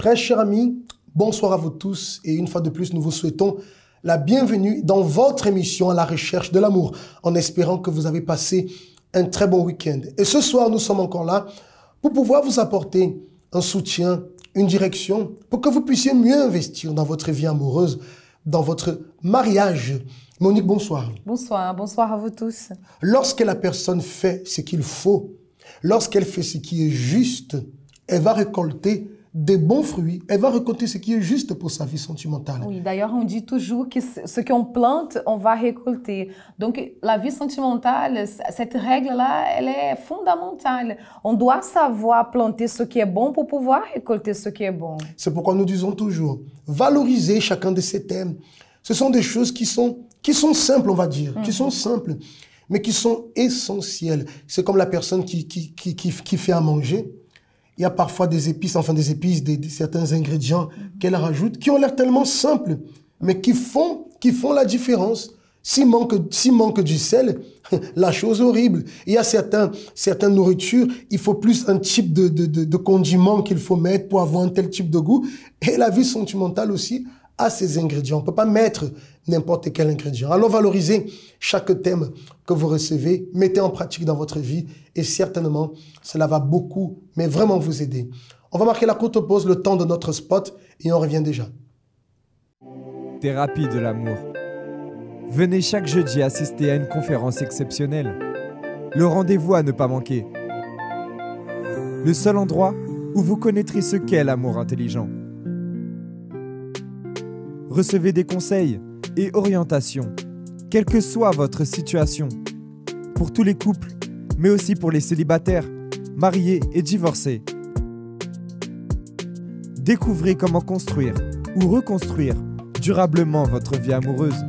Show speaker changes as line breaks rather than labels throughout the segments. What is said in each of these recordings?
Très chers amis, bonsoir à vous tous et une fois de plus, nous vous souhaitons la bienvenue dans votre émission à la recherche de l'amour, en espérant que vous avez passé un très bon week-end. Et ce soir, nous sommes encore là pour pouvoir vous apporter un soutien, une direction, pour que vous puissiez mieux investir dans votre vie amoureuse, dans votre mariage. Monique, bonsoir.
Bonsoir, bonsoir à vous tous.
Lorsque la personne fait ce qu'il faut, lorsqu'elle fait ce qui est juste, elle va récolter des bons fruits, elle va récolter ce qui est juste pour sa vie sentimentale.
Oui, d'ailleurs, on dit toujours que ce qu'on plante, on va récolter. Donc, la vie sentimentale, cette règle-là, elle est fondamentale. On doit savoir planter ce qui est bon pour pouvoir récolter ce qui est bon.
C'est pourquoi nous disons toujours, valorisez chacun de ces thèmes. Ce sont des choses qui sont simples, on va dire, qui sont simples, mais qui sont essentielles. C'est comme la personne qui fait à manger. Il y a parfois des épices, certains ingrédients qu'elle rajoute, qui ont l'air tellement simples, mais qui font la différence. S'il manque du sel, la chose est horrible. Il y a certaines nourritures, il faut plus un type de condiment qu'il faut mettre pour avoir un tel type de goût. Et la vie sentimentale aussi a ses ingrédients. On ne peut pas mettre n'importe quel ingrédient. Alors valorisez chaque thème que vous recevez, mettez en pratique dans votre vie et certainement, cela va beaucoup, mais vraiment vous aider. On va marquer la courte pause, le temps de notre spot et on revient déjà.
Thérapie de l'amour. Venez chaque jeudi assister à une conférence exceptionnelle. Le rendez-vous à ne pas manquer. Le seul endroit où vous connaîtrez ce qu'est l'amour intelligent. Recevez des conseils et orientations, quelle que soit votre situation. Pour tous les couples, mais aussi pour les célibataires, mariés et divorcés. Découvrez comment construire ou reconstruire durablement votre vie amoureuse.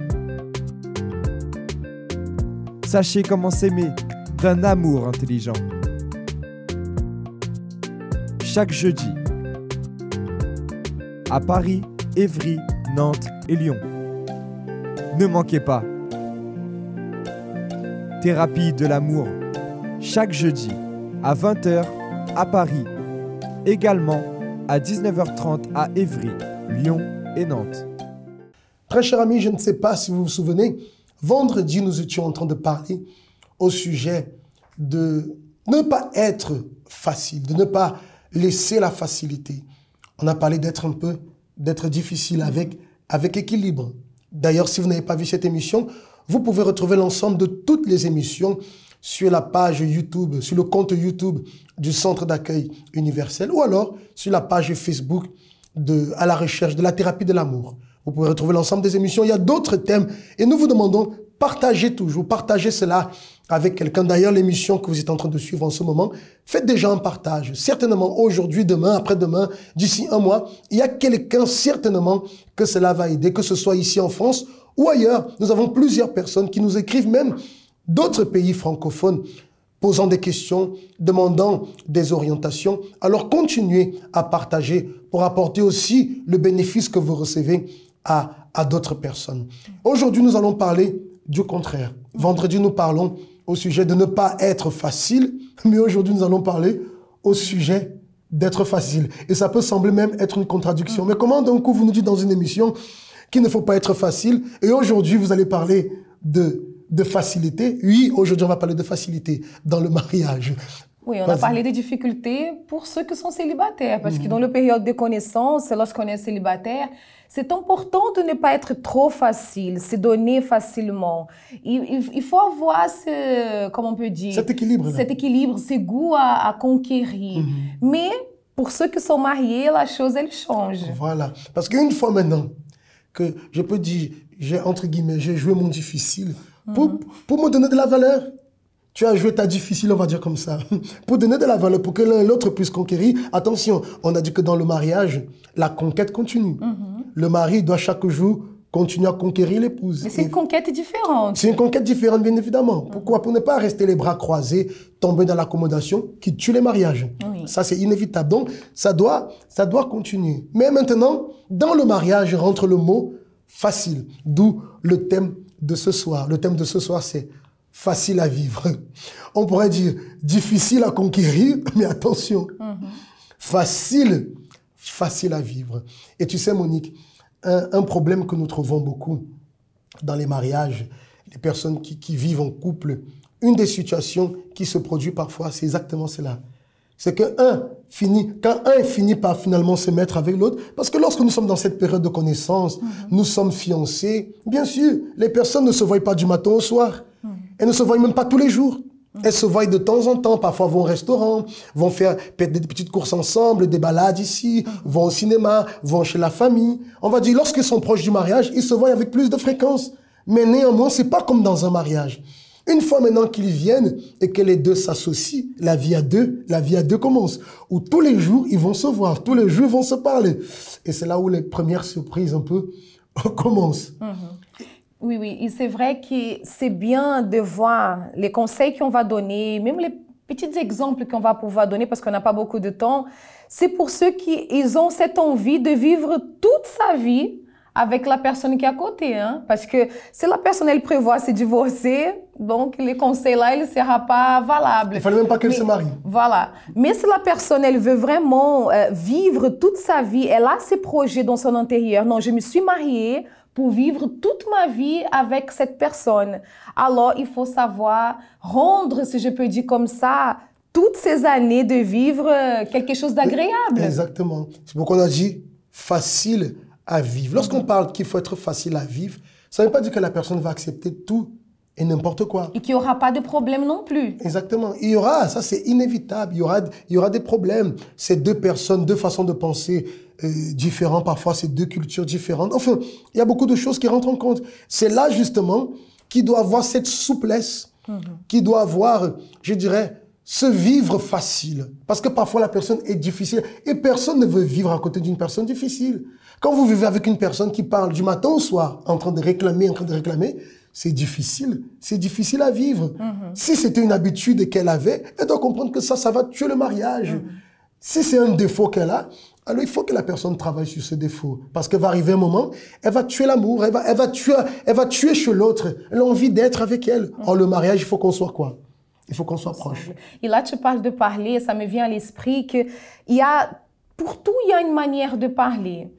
Sachez comment s'aimer d'un amour intelligent. Chaque jeudi, à Paris, Évry, Nantes et Lyon. Ne manquez pas. Thérapie de l'amour, chaque jeudi à 20h à Paris. Également à 19h30 à Évry, Lyon et Nantes.
Très chers amis, je ne sais pas si vous vous souvenez, vendredi, nous étions en train de parler au sujet de ne pas être facile, de ne pas laisser la facilité. On a parlé d'être difficile avec équilibre. D'ailleurs, si vous n'avez pas vu cette émission, vous pouvez retrouver l'ensemble de toutes les émissions sur la page YouTube, sur le compte YouTube du Centre d'accueil universel ou alors sur la page Facebook à la recherche de la thérapie de l'amour. Vous pouvez retrouver l'ensemble des émissions. Il y a d'autres thèmes et nous vous demandons, partagez cela avec quelqu'un. D'ailleurs, l'émission que vous êtes en train de suivre en ce moment, faites déjà un partage. Certainement, aujourd'hui, demain, après-demain, d'ici un mois, il y a quelqu'un, certainement, que cela va aider, que ce soit ici en France ou ailleurs. Nous avons plusieurs personnes qui nous écrivent, même d'autres pays francophones, posant des questions, demandant des orientations. Alors, continuez à partager pour apporter aussi le bénéfice que vous recevez à d'autres personnes. Aujourd'hui, nous allons parler du contraire. Vendredi, nous parlons au sujet de ne pas être facile, mais aujourd'hui, nous allons parler au sujet d'être facile. Et ça peut sembler même être une contradiction. Mais comment d'un coup vous nous dites dans une émission qu'il ne faut pas être facile et aujourd'hui, vous allez parler de facilité? Oui, aujourd'hui, on va parler de facilité dans le mariage.
Oui, on a parlé des difficultés pour ceux qui sont célibataires, parce que dans la période de connaissance, lorsqu'on est célibataire, c'est important de ne pas être trop facile, se donner facilement. Il faut avoir comment on peut dire,
cet équilibre,
ce goût à conquérir. Mais pour ceux qui sont mariés, la chose, elle change.
Voilà, parce qu'une fois maintenant que je peux dire, j'ai joué mon difficile pour me donner de la valeur. Tu as joué ta difficile, on va dire comme ça, pour donner de la valeur, pour que l'un et l'autre puissent conquérir. Attention, on a dit que dans le mariage, la conquête continue. Le mari doit chaque jour continuer à conquérir l'épouse.
Mais c'est une conquête différente.
C'est une conquête différente, bien évidemment. Pourquoi? Pour ne pas rester les bras croisés, tomber dans l'accommodation qui tue les mariages. Oui. Ça, c'est inévitable. Donc, ça doit continuer. Mais maintenant, dans le mariage, rentre le mot facile. D'où le thème de ce soir. Le thème de ce soir, c'est facile à vivre. On pourrait dire difficile à conquérir, mais attention. Facile facile à vivre. Et tu sais, Monique, un problème que nous trouvons beaucoup dans les mariages, les personnes qui vivent en couple, une des situations qui se produit parfois, c'est exactement cela. C'est quand un finit par finalement se mettre avec l'autre, parce que lorsque nous sommes dans cette période de connaissance, nous sommes fiancés, bien sûr, les personnes ne se voient pas du matin au soir. Elles ne se voient même pas tous les jours. Elles se voient de temps en temps, parfois vont au restaurant, vont faire peut-être des petites courses ensemble, des balades ici, vont au cinéma, vont chez la famille. On va dire, lorsqu'ils sont proches du mariage, ils se voient avec plus de fréquence. Mais néanmoins, c'est pas comme dans un mariage. Une fois maintenant qu'ils viennent et que les deux s'associent, la vie à deux commence. Où tous les jours, ils vont se voir, tous les jours, ils vont se parler. Et c'est là où les premières surprises un peu commencent.
Oui, oui, et c'est vrai que c'est bien de voir les conseils qu'on va donner, même les petits exemples qu'on va pouvoir donner parce qu'on n'a pas beaucoup de temps. C'est pour ceux qui ils ont cette envie de vivre toute sa vie avec la personne qui est à côté, hein? Parce que si la personne elle prévoit se divorcer, donc les conseils là, il ne sera pas valable.
Il ne fallait même pas qu'elle se marie.
Voilà. Mais si la personne elle veut vraiment vivre toute sa vie, elle a ses projets dans son intérieur. Non, je me suis mariée pour vivre toute ma vie avec cette personne. Alors, il faut savoir rendre, si je peux dire comme ça, toutes ces années de vivre quelque chose d'agréable.
Exactement. C'est pourquoi on a dit facile à vivre. Lorsqu'on parle qu'il faut être facile à vivre, ça ne veut pas dire que la personne va accepter tout et n'importe quoi.
Et qu'il n'y aura pas de problème non plus.
Exactement. Il y aura, ça c'est inévitable, il y aura des problèmes. C'est deux personnes, deux façons de penser différentes, parfois c'est deux cultures différentes. Enfin, il y a beaucoup de choses qui rentrent en compte. C'est là justement qu'il doit avoir cette souplesse, qui doit avoir, je dirais, se vivre facile. Parce que parfois la personne est difficile et personne ne veut vivre à côté d'une personne difficile. Quand vous vivez avec une personne qui parle du matin au soir, en train de réclamer, c'est difficile à vivre. Si c'était une habitude qu'elle avait, elle doit comprendre que ça va tuer le mariage. Si c'est un défaut qu'elle a, alors il faut que la personne travaille sur ce défaut. Parce qu'il va arriver un moment, elle va tuer l'amour, elle va tuer chez l'autre l'envie d'être avec elle. Or, le mariage, il faut qu'on soit quoi? Il faut qu'on soit proche.
Et là, tu parles de parler, ça me vient à l'esprit que pour tout, il y a une manière de parler.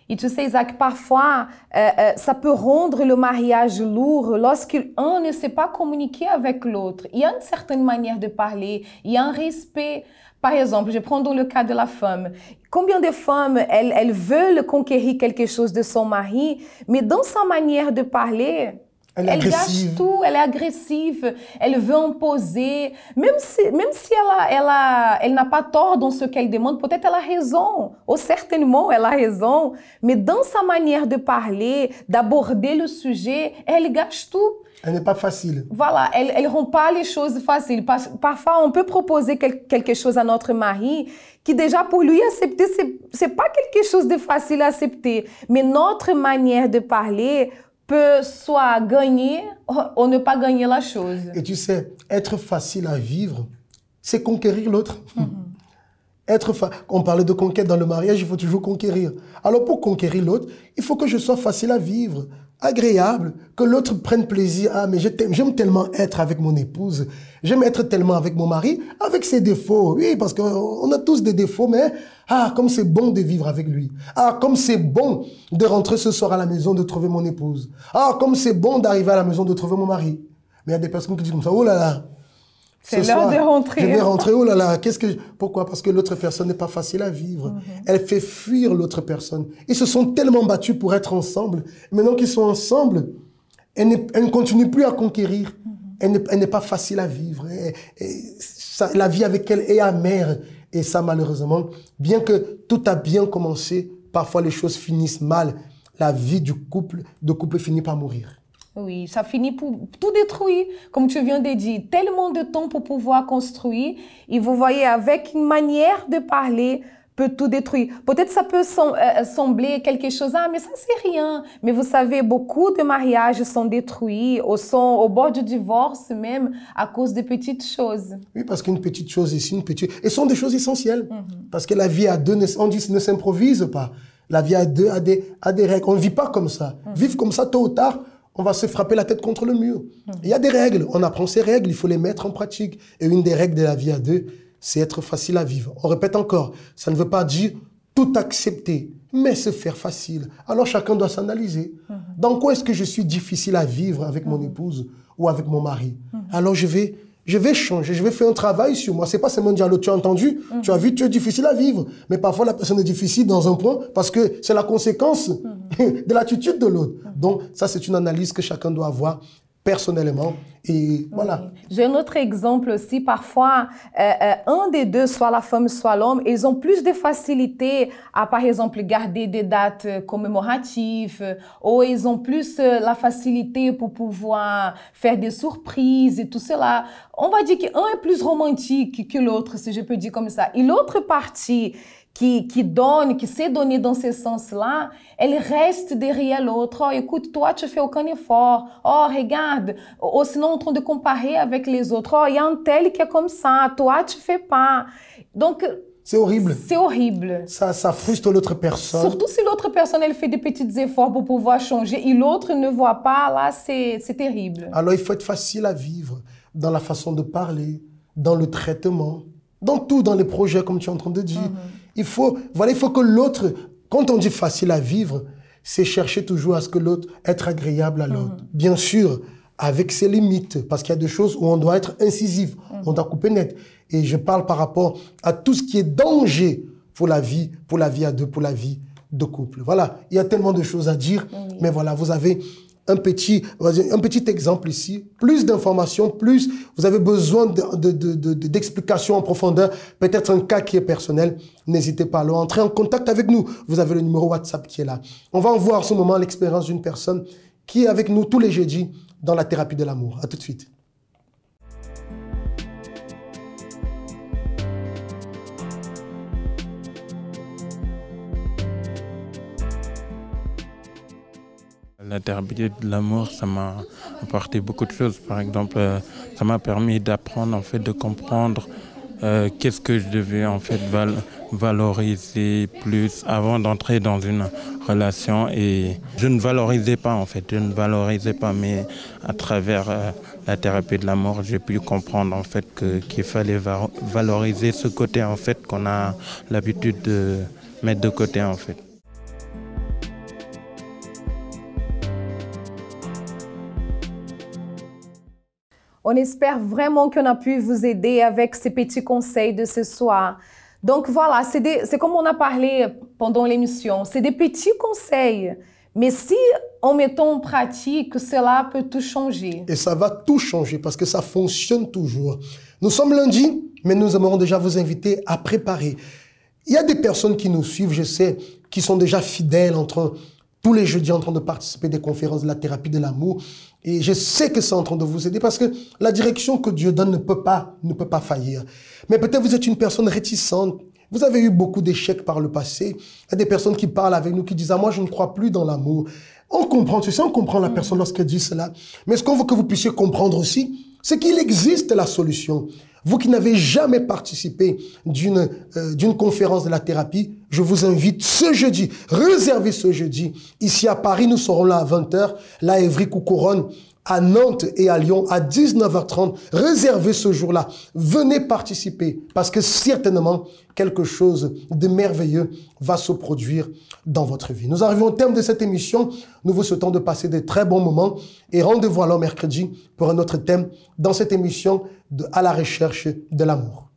Et tu sais, Isaac, parfois, ça peut rendre le mariage lourd lorsqu'un ne sait pas communiquer avec l'autre. Il y a une certaine manière de parler, il y a un respect. Par exemple, je prends dans le cas de la femme. Combien de femmes, elles veulent conquérir quelque chose de son mari, mais dans sa manière de parler, elle gâche tout, elle est agressive, elle veut imposer. Même si elle n'a pas tort dans ce qu'elle demande, peut-être elle a raison, ou certainement elle a raison, mais dans sa manière de parler, d'aborder le sujet, elle gâche tout.
Elle n'est pas facile.
Voilà, elle ne rend pas les choses faciles. Parfois, on peut proposer quelque chose à notre mari qui déjà pour lui accepter, c'est pas quelque chose de facile à accepter. Mais notre manière de parler peut soit gagner ou ne pas gagner la chose.
Et tu sais, être facile à vivre, c'est conquérir l'autre. On parlait de conquête dans le mariage, il faut toujours conquérir. Alors pour conquérir l'autre, il faut que je sois facile à vivre, agréable, que l'autre prenne plaisir. Ah, mais j'aime tellement être avec mon épouse, j'aime être tellement avec mon mari, avec ses défauts. Oui, parce qu'on a tous des défauts, mais comme c'est bon de vivre avec lui. Ah, comme c'est bon de rentrer ce soir à la maison, de trouver mon épouse. Ah, comme c'est bon d'arriver à la maison, de trouver mon mari. Mais il y a des personnes qui disent comme ça, oh là là,
c'est l'heure de rentrer.
Je vais rentrer, oh là là, pourquoi? Parce que l'autre personne n'est pas facile à vivre. Elle fait fuir l'autre personne. Ils se sont tellement battus pour être ensemble. Maintenant qu'ils sont ensemble, elle ne continue plus à conquérir. Elle n'est pas facile à vivre. La vie avec elle est amère. Et ça, malheureusement, bien que tout a bien commencé, parfois les choses finissent mal. La vie de couple finit par mourir.
Oui, ça finit pour tout détruire, comme tu viens de dire. Tellement de temps pour pouvoir construire. Et vous voyez, avec une manière de parler, peut tout détruire. Peut-être ça peut sembler quelque chose, mais ça c'est rien. Mais vous savez, beaucoup de mariages sont détruits, ou sont au bord du divorce même, à cause de petites choses.
Oui, parce qu'une petite chose ici, une petite... Et ce sont des choses essentielles. Parce que la vie à deux, on dit, ne s'improvise pas. La vie à deux a des règles. On ne vit pas comme ça. Vivre comme ça, tôt ou tard, on va se frapper la tête contre le mur. Il y a des règles, on apprend ces règles, il faut les mettre en pratique. Et une des règles de la vie à deux, c'est être facile à vivre. On répète encore, ça ne veut pas dire tout accepter, mais se faire facile. Alors chacun doit s'analyser. Dans quoi est-ce que je suis difficile à vivre avec mon épouse ou avec mon mari? Alors je vais changer, je vais faire un travail sur moi. C'est pas seulement dire, tu as entendu, tu as vu, tu es difficile à vivre. Mais parfois la personne est difficile dans un point parce que c'est la conséquence de l'attitude de l'autre. Donc ça, c'est une analyse que chacun doit avoir personnellement. Et voilà.
J'ai un autre exemple aussi. Parfois, un des deux, soit la femme, soit l'homme, ils ont plus de facilité à, par exemple, garder des dates commémoratives, ou ils ont plus la facilité pour pouvoir faire des surprises et tout cela. On va dire qu'un est plus romantique que l'autre, si je peux dire comme ça. Et l'autre partie qui donne, qui sait donner dans ce sens-là, elle reste derrière l'autre. Oh, écoute, toi, tu fais aucun effort. Oh, regarde. Ou sinon, en train de comparer avec les autres. Oh, il y a un tel qui est comme ça. Toi, tu fais pas. Donc,
c'est horrible.
C'est horrible.
Ça frustre l'autre personne.
Surtout si l'autre personne, elle fait des petits efforts pour pouvoir changer et l'autre ne voit pas, là, c'est terrible.
Alors, il faut être facile à vivre dans la façon de parler, dans le traitement, dans tout, dans les projets, comme tu es en train de dire. Il faut que l'autre, quand on dit facile à vivre, c'est chercher toujours à ce que l'autre, être agréable à l'autre. Bien sûr, avec ses limites, parce qu'il y a des choses où on doit être incisif, on doit couper net. Et je parle par rapport à tout ce qui est danger pour la vie à deux, pour la vie de couple. Voilà, il y a tellement de choses à dire, mais voilà, vous avez un petit exemple ici, plus d'informations, plus vous avez besoin d'explications en profondeur, peut-être un cas qui est personnel, n'hésitez pas à entrer en contact avec nous. Vous avez le numéro WhatsApp qui est là. On va en voir en ce moment l'expérience d'une personne qui est avec nous tous les jeudis dans la thérapie de l'amour. À tout de suite.
La thérapie de l'amour, ça m'a apporté beaucoup de choses. Par exemple, ça m'a permis d'apprendre, en fait, de comprendre qu'est-ce que je devais en fait valoriser plus avant d'entrer dans une relation. Et je ne valorisais pas, en fait, mais à travers la thérapie de l'amour, j'ai pu comprendre en fait qu'il fallait valoriser ce côté en fait qu'on a l'habitude de mettre de côté en fait.
On espère vraiment qu'on a pu vous aider avec ces petits conseils de ce soir. Donc voilà, c'est comme on a parlé pendant l'émission, c'est des petits conseils. Mais si en mettant en pratique, cela peut tout changer.
Et ça va tout changer parce que ça fonctionne toujours. Nous sommes lundi, mais nous aimerons déjà vous inviter à préparer. Il y a des personnes qui nous suivent, je sais, qui sont déjà fidèles tous les jeudis en train de participer à des conférences de la thérapie de l'amour. Et je sais que c'est en train de vous aider parce que la direction que Dieu donne ne peut pas faillir. Mais peut-être vous êtes une personne réticente. Vous avez eu beaucoup d'échecs par le passé. Il y a des personnes qui parlent avec nous, qui disent « Ah, moi, je ne crois plus dans l'amour ». On comprend, tu sais, on comprend la personne lorsqu'elle dit cela. Mais ce qu'on veut que vous puissiez comprendre aussi, c'est qu'il existe la solution. Vous qui n'avez jamais participé d'une conférence de la thérapie, je vous invite ce jeudi, réservez ce jeudi. Ici à Paris, nous serons là à 20h, là à Évry Couronne, à Nantes et à Lyon à 19h30. Réservez ce jour-là. Venez participer parce que certainement quelque chose de merveilleux va se produire dans votre vie. Nous arrivons au terme de cette émission. Nous vous souhaitons de passer de très bons moments et rendez-vous alors mercredi pour un autre thème dans cette émission de À la recherche de l'amour.